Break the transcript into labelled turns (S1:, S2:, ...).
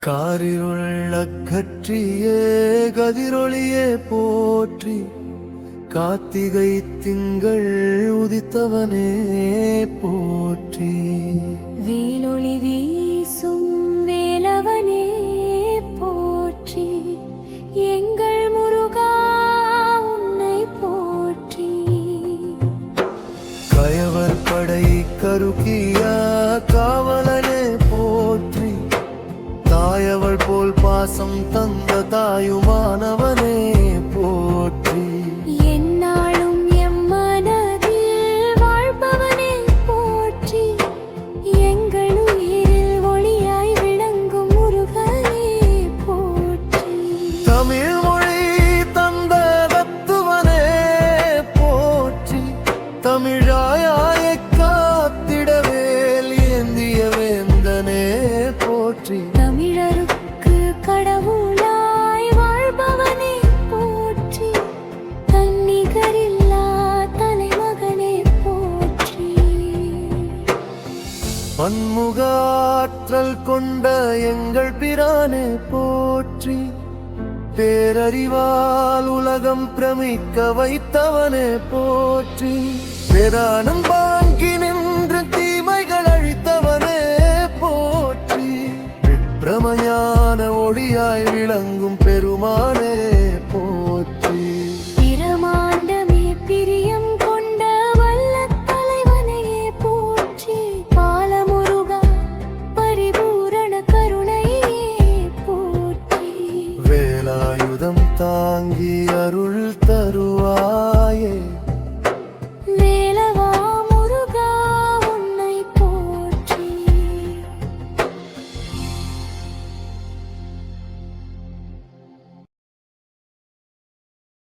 S1: காரிருள் அகற்றியே கதிரொளியே போற்றி, கார்த்திகை திங்கள் உதித்தவனே போற்றி.
S2: வேலொளி வீசும் வேலவனே போற்றி, எங்கள் முருகா உன்னை போற்றி.
S1: கயவர் படை கருக்கியா காவலனே போற்றி, தாயவள் போல் பாசம் தந்த தாயுமானவனே போற்றி.
S2: எந்நாளும் எம் மனதில் வாழ்பவனே போற்றி, எங்கள் உயிரில் ஒளியாய் விளங்கும் முருகனே போற்றி.
S1: தமிழ் மொழி தந்த தத்துவனே போற்றி, தமிழாய காத்திடவேல் ஏந்திய வேந்தனே போற்றி.
S2: தமிழருக்கு கடவுளாய் வாழ்பவனே போற்றி, தன்னிகரில்லா தலைமகனே போற்றி.
S1: பன்முகாற்றல் கொண்ட எங்கள் பிரானே போற்றி, பேரறிவால் உலகம் பிரமிக்க வைத்தவனே போற்றி. பேரானம் பாங்கி நின்று தீமைகள் அழித்தவனே போற்றி, பிரமஞான ஒளியாய் விளங்கும் பெருமானே போற்றி.